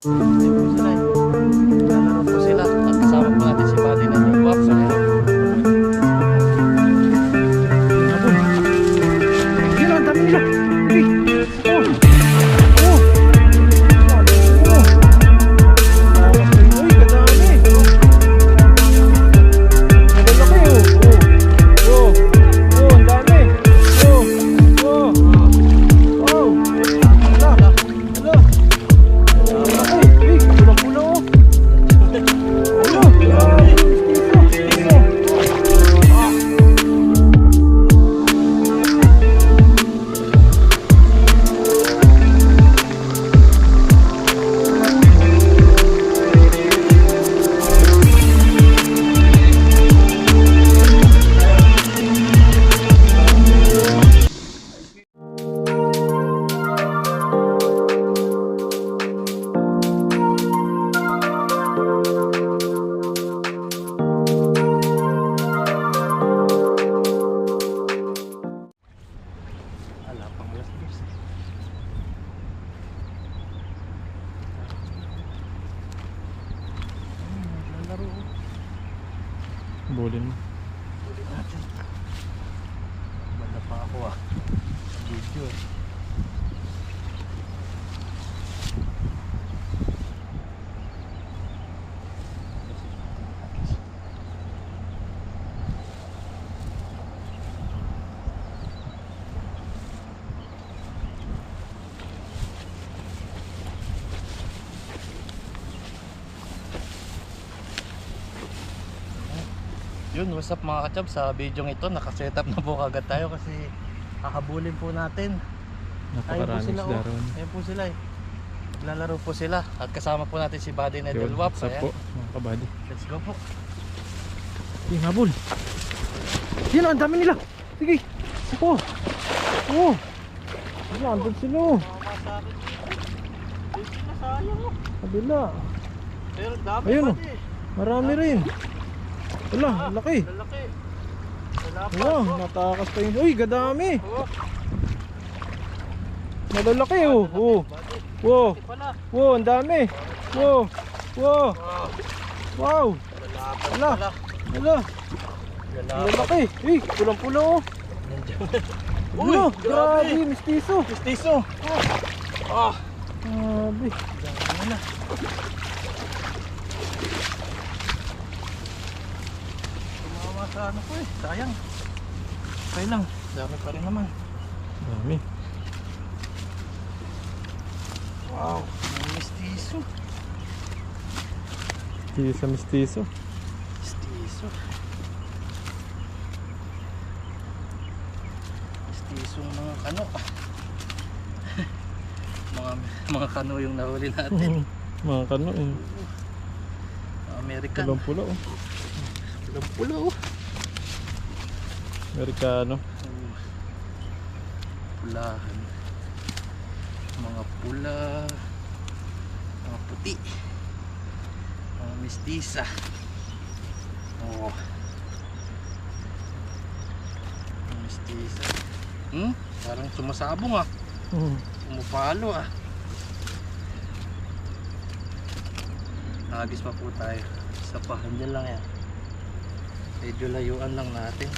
Ayun po sila eh. Naglalaro po sila. At kasama po natin si Buddy na yung box. Ayan. Yun ang dami nila. Oh. Uy, kadami. Malalaki oh. Ang dami. Bulin mo. Huli natin. Banda pa ako sa video eh. Yun, what's up mga kachab, sa video ito nakasetup na po kagad tayo kasi hahabulin po natin. Ayun po sila oh. Ayun po sila eh. Naglalaro po sila at kasama po natin si Buddy na Delwap. What's up po mga kabady? Let's go po. Yung habol. Yun ang dami nila. Sige. Oo. Andun sila. Kabila. Pero dami. Ayun oh. Marami rin. Wala, laki. Lalaki. Wala, natakas pa yun. Uy, gadami. Malalaki oh. Wow, ang dami. Wow. Wala. Malalaki. Uy, pulang-pula oh. Uy, grabe, mistiso. Grabe. Sa ano po eh, sayang. Okay lang, dami pa rin naman. Dami. Wow, may mistiso. Mistiso. Mistiso mga kano. mga kano yung nahuli natin. Mga kano eh. American. Pulang-pula oh. Pulang-pula oh. Amerikano. Pulahan. Mga pula. Mga puti. Mga mistisa. Oh. Mga mistisa. Parang sumasabong ah. Umupalo ah. Nagis pa po tayo. Sa pahan dyan lang yan. Medyo layuan lang natin.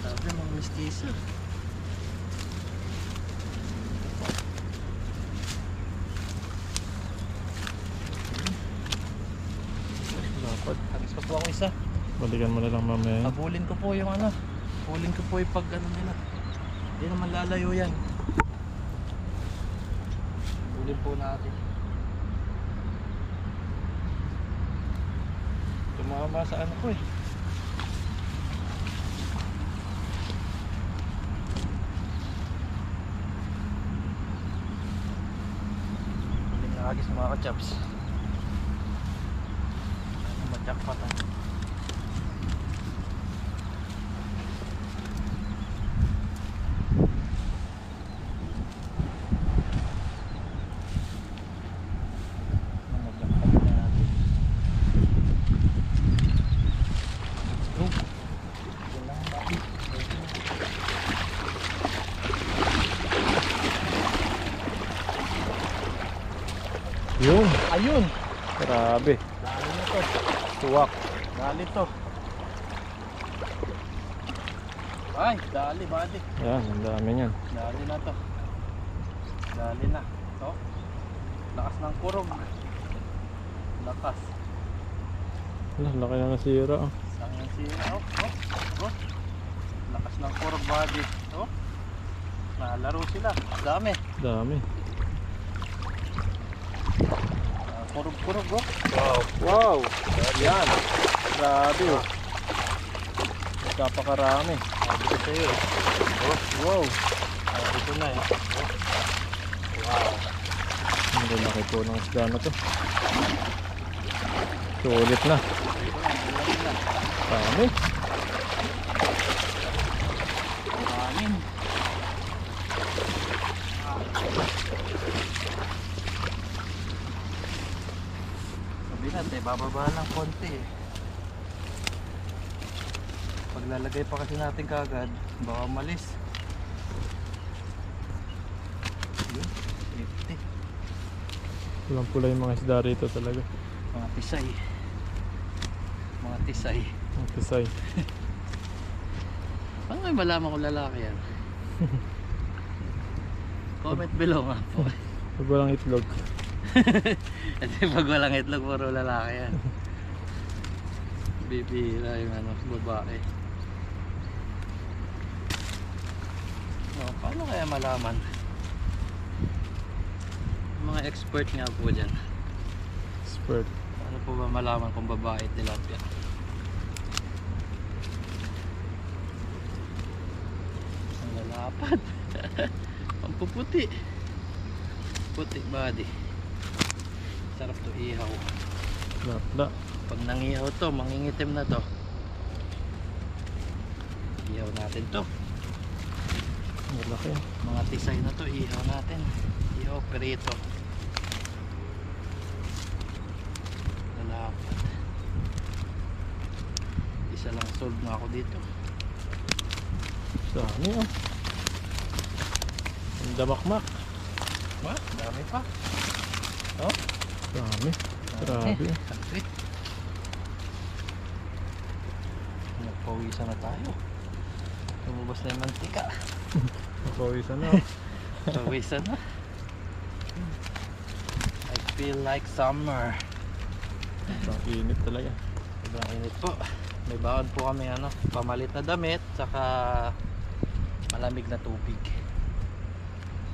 Sabi mga mistisa. Dapat. Nagis pa po ako isa. Balikan mo na lang mamaya. Habulin ko po yung ano. Habulin ko po yung pag ano nila. Hindi naman lalayo yan. Habulin po natin. Tumama sa ano ko eh. Huling nakagis mga kachaps. Majakpat ah. Yun. Ayun! Grabe. Dali na to. Tuwak. Dali to. Ay, dali, buddy. Yan, ang dami niyan. Dali na to. Dali na. To. Lakas ng kurog. Lakas. Wala, laki na nasira. Oh. Sangin siya. Oh. Lakas ng kurog, buddy. Oh. Nalaro sila. Dami. Dami. Kurog-kurog, oh. Wow. Yan. Grabe oh. Kapakarami. Sabi ko sa'yo eh. Oh, Wow. sabi ko na eh. Oh. Wow. Ang laki po ng isda na to. Sulit na. Dami. Amin. Sabi natin, bababa lang konti eh. Paglalagay pa kasi natin kagad, baka malis. Yun, 50. Pulang pula yung mga isda rito talaga. Mga tisay. Mga tisay. Ang tisay. Paano may malaman kung lalaki yan? Comment below nga po. Pag walang itlog. Kasi pag walang itlog, puro lalaki yan. Bibira yung ano, babae. No, paano kaya malaman? Mga expert nga po dyan. Expert. Paano po ba malaman kung babae tilapia? Ang lalapad. Ang puputi. Puti body. Sarap to ihaw. Lapla. Pag nangihaw to, mangingitim na to. Ihaw natin to. Malaki. Mga tisay na to, ihaw natin. Ihaw, perito. Lalapad. Isa lang solve na ako dito. Dami oh. Ang damakmak. Dami pa. Dami. Grabe. Sakit. Nagpawisan na tayo. Lumabas na yung mantika. Pawisan na oh. Pawisan na. I feel like summer. Ang init talaga. Sobrang init po. May baon po kami ano, pamalit na damit saka malamig na tubig.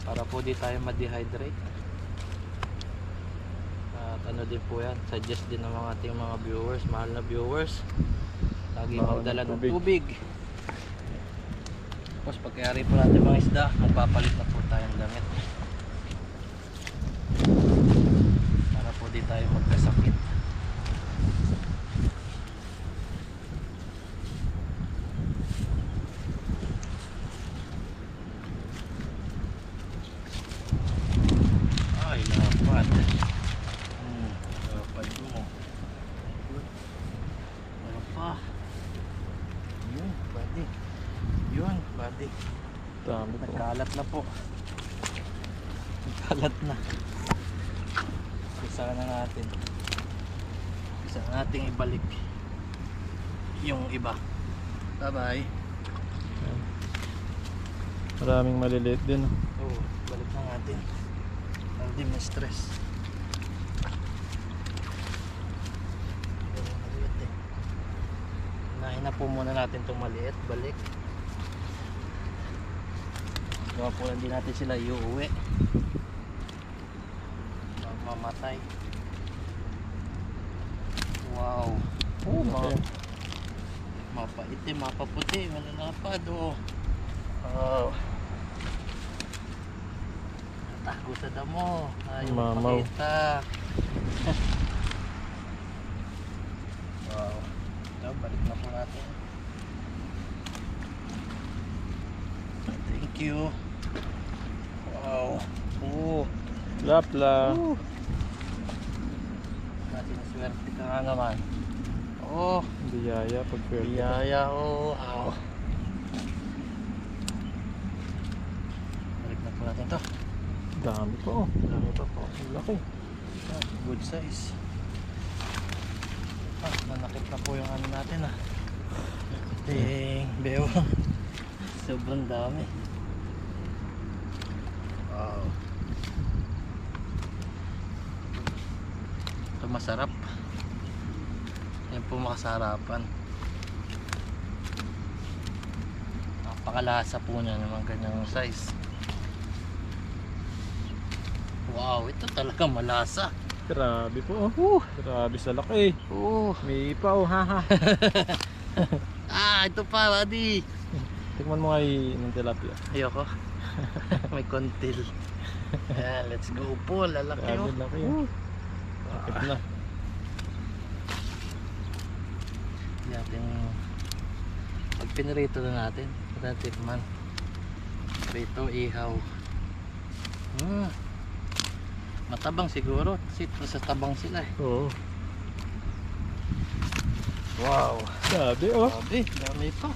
Para po di tayo ma-dehydrate. At ano din po yan, suggest din ng mga ating mga viewers, mahal na viewers. Lagi Baon magdala ng ng tubig. Tapos pagkayari po natin mga isda, magpapalit na po tayong damit. Para po di tayo magkasakit. Ay, lapad. Lapad mo. Ano pa? Yun, buddy. Yun, buddy. Dami po. Nagkalat na po. Nagkalat na. Isa na natin. Isa nating ibalik yung iba. Bye bye. Maraming maliliit din oh. Oo, balik na natin. Para di may stress. Pero maliit eh. Unahin na po muna natin itong maliit. Balik. Gawa po lang din natin sila iuwi. Mamatay. Wow. Oh, mapaitim, mapaputi, malalapad oh. Oh. Tago sa damo. Ayaw Mamaw. makita. Wow. So, balik na po natin. Thank you. Wow. Oh. Lapla. Natin na swerte ka nga naman. Oh. Biyaya pag pwede. Biyaya oh. Wow. Balik na po natin to. Dami po oh. Dami pa po. Ang laki. Good size. Nanakit na po yung ano natin bewang. Sobrang dami. Wow. Ito masarap. Yan po makasarapan. Napakalasa po niya ng ganyang size. Wow, ito talaga malasa. Grabe po. Grabe sa laki. May ipaw, haha. Ito pa, buddy. Tikman mo kay ng tilapia. Ayoko. May kontil. Ayan, let's go po. Lalaki Grabe laki. Sakit na. Natin pag pinirito na natin. Tikman. Prito, ihaw. Matabang siguro. Kasi sa tabang sila eh. Oo. Wow. Grabe Grabe, dami pa.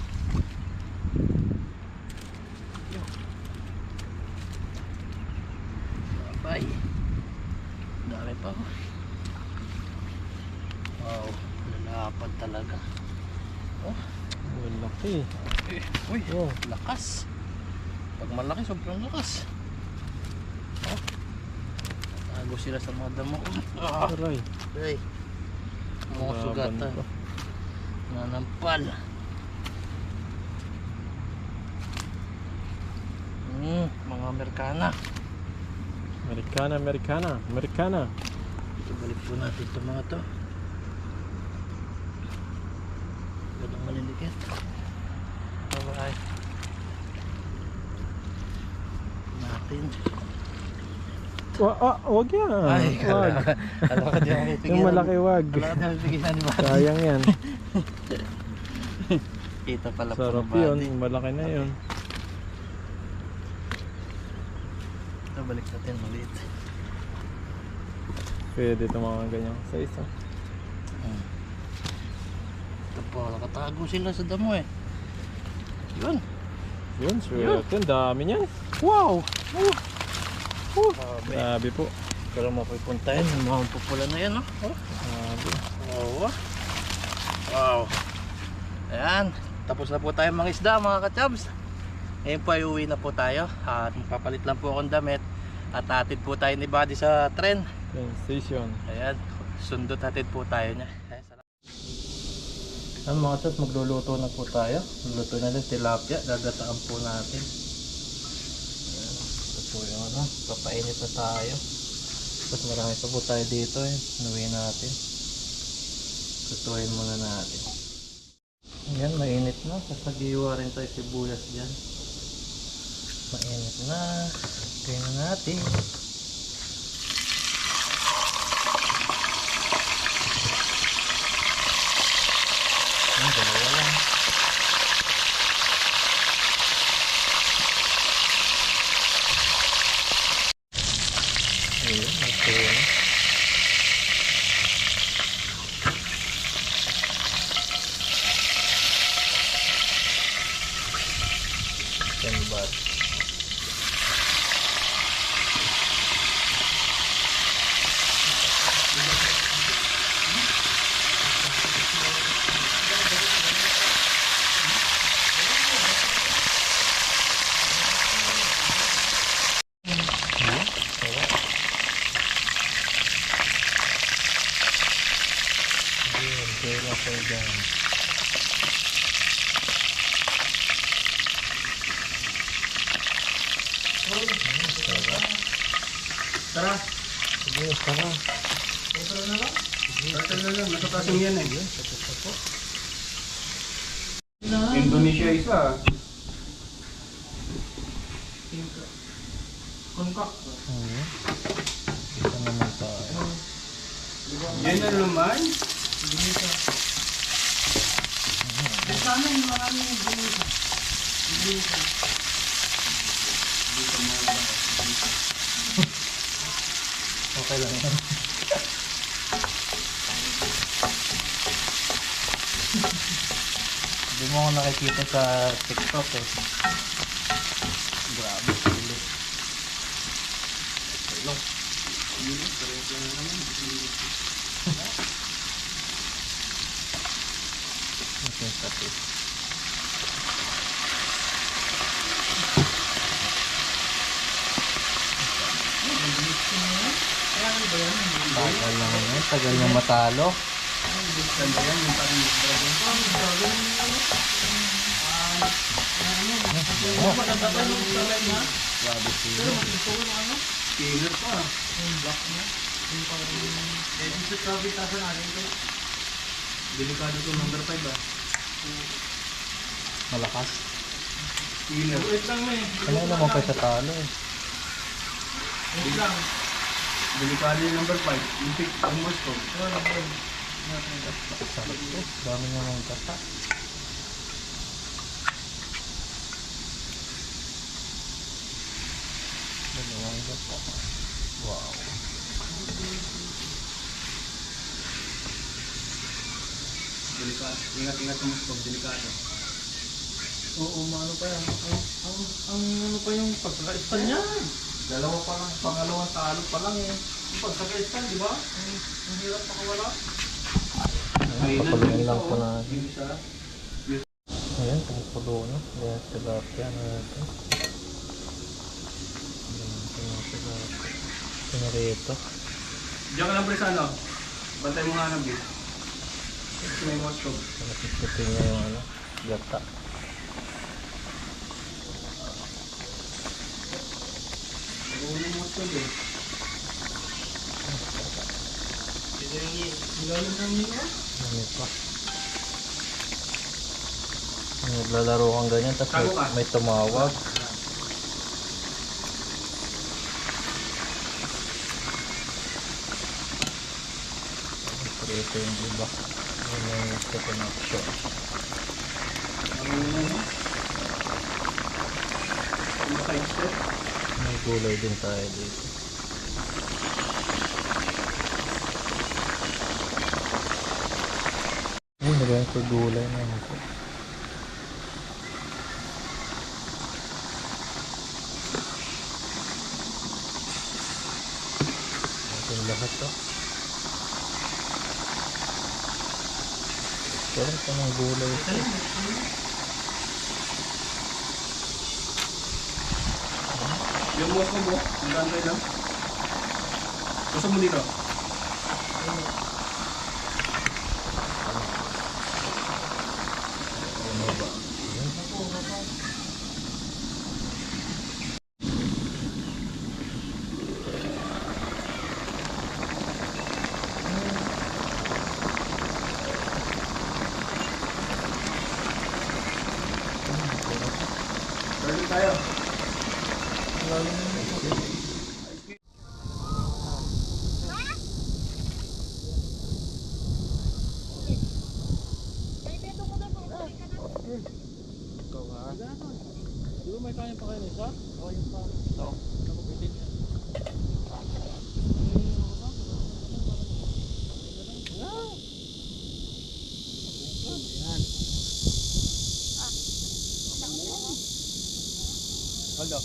Bye. Dami pa. Wow, lalapad talaga. Laki. Uy, lakas. Pag malaki, sobrang lakas. Tago sila sa mga damo. Aray. Ay, mga sugatan. Nanampal. Mga Amerikana. Amerikana. Balik po natin ito mga to. Ganang malilikit. Bye-bye. Natin. Wag yan. Ay, Wag. alam ko di ako may pigilan. Yung malaki wag. Alam ko di ako may pigilan ni Buddy. Sayang yan. Kita pala po Sarap ng Buddy. yun. Malaki na yun. Ito, balik natin ulit. Pwede ito mga ganyang size. Ito po, nakatago sila sa damo eh. Yun. Yun, swerte. Ang dami niyan. Wow! Grabe po. Pero mapupuntahin, mga pupula na yan, no? Grabe. Wow. Ayan, tapos na po tayo mga isda, mga kachabs. Ngayon po ay uwi na po tayo. At papalit lang po akong damit. At hatid po tayo ni Buddy sa tren. Sensation. Ayan, sundot hatid po tayo niya. Ayan mga kachabs, magluluto na po tayo. Luluto na din tilapia, gagataan po natin. Po yung ano, papainit na tayo. Tapos marami pa po tayo dito eh. Inuwi natin. Tutuin muna natin. Ayan, mainit na. Sasagiwa rin tayo sibuyas dyan. Mainit na. Kaya na natin. Ayan, dalawa lang. Ayun, okay. Canvas. Tara. Sige, tara. Tara na lang. Tara na lang. Nakatasong yan eh. Indonesia isa. Kungkak. Ito naman tayo. Yan ang laman. Sana yung maraming Indonesia. Okay lang yan. Hindi mo ako nakikita sa TikTok eh. Grabe, sulit. Hello. Ito yung kape. Tagal lang yan, tagal nang matalo. Grabe sila. Killer pa. Delikado to number 5 ah. Malakas. Killer. Wait lang eh. Ano naman pa sa talo eh. Wait lang. Delikado yung number 5. Yung pick, yung Moscow. Sarap to. Dami naman kata. Dalawang gata. Wow. Delikado. Ingat-ingat yung Moscow. Delikado. Oo, maano pa yan. Ang ano pa yung pagkaka-stan niya? Dalawa pa lang. Pangalawang talo pa lang eh. Yung pagkaka-stan, di ba? Ang hirap makawala. Papalungin lang po na. Yung isa. Ayan, pumupulo na. Ayan, tilapia na natin. Ayan, tilapia. Pinarito. Diyan ka lang pre sa ano. Bantay mo nga ng beef. Kasi may Moscow. Nakisiputin niya yung ano, gata. Pag-uwi ng Moscow eh. Ilalim ng nino. Ano pa? Naglalaro kang ganyan, tapos Tago ka. may tumawag. Ito yung iba. Yun yung second option. Pag-uwi mo. Yung side step. May gulay din tayo dito. Ay, nagawin ko gulay na ito. Ito yung lahat to. Pero ito ng gulay ito. Yung Moscow mo. Ang gantay lang. Tusok mo dito. Ano ba? Yun. Turn tayo. Di ba may kaya pa kayo isa? Oo, yung pa. Ito. Nakupitin niya. Aldo.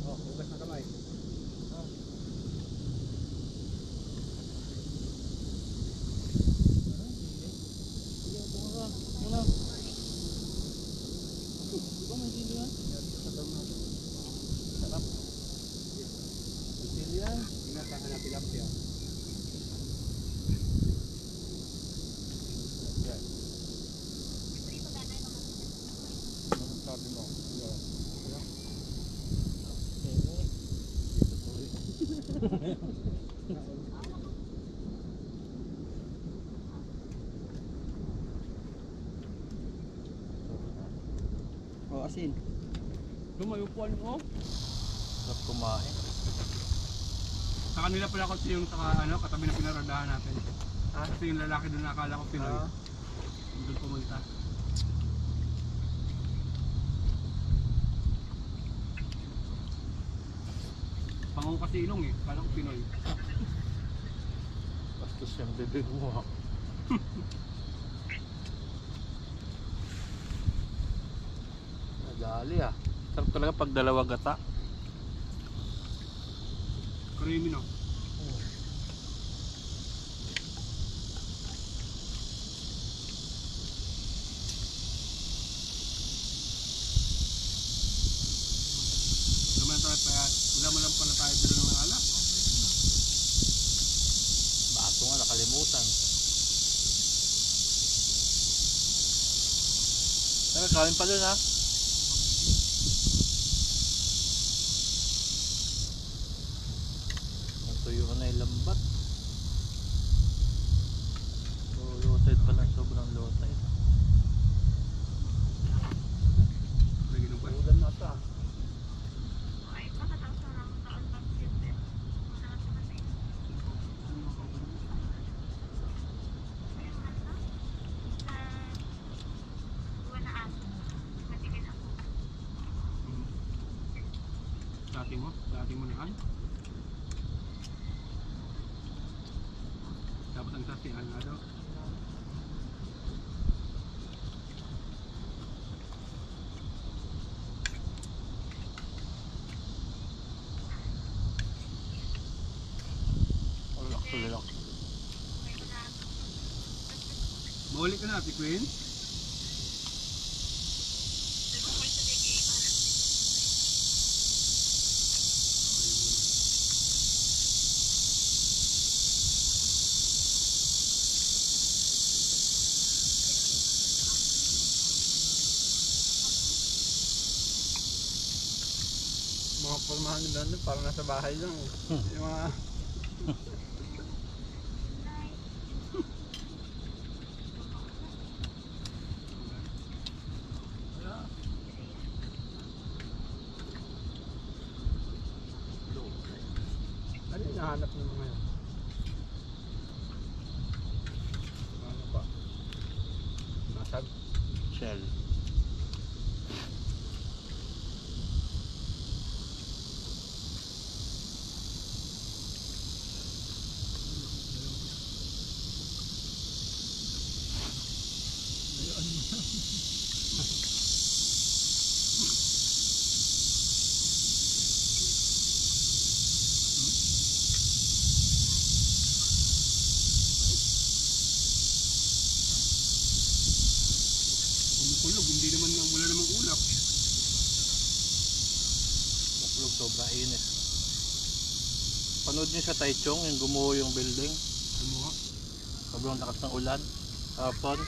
Oh, bukas na kamay. Sarap. Sicilian, ingat ka na tilapia. Yan. Ano sabi mo? Oh, asin. Lumayupuan mo. Sarap kumain. Sa kanila pala kasi yung sa ano, katabi na pinaradahan natin. Kasi yung lalaki doon nakala ko Pinoy. Doon pumunta. Pangong kasi ilong eh. Kala ko Pinoy. Bastos yung bibig mo ha. Nadali ah. Sarap talaga pag dalawa gata. Creamy no? Wala mo lang pala tayo dito ng alak. Bato nga nakalimutan. Ay, kain pa dun ha. Natuyo na yung lambat. Oh, low tide pala, sobrang low tide. Naginom ba? Ulan na ata. Dati mo naan. Dapat ang sasihan na daw. Relax. Mahuli ka na, Ate Queen. Mga pormahan nila doon, parang nasa bahay lang. Yung mga... Ano yung nahanap ng mga yan? Ano pa? Nasag? Shell. Kumukulog, hindi naman, wala namang ulap. Makulog, sobra init. Panood niyo sa Taichung, yung gumuho yung building. Ano mo? Sobrang lakas ng ulan. Hapon.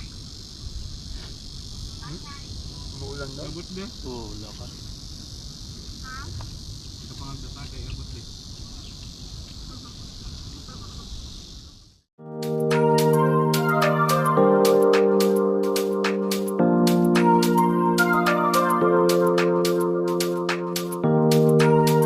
Umuulan daw? Abot din. Oo, lakas. Ito pang agdata kay abot din.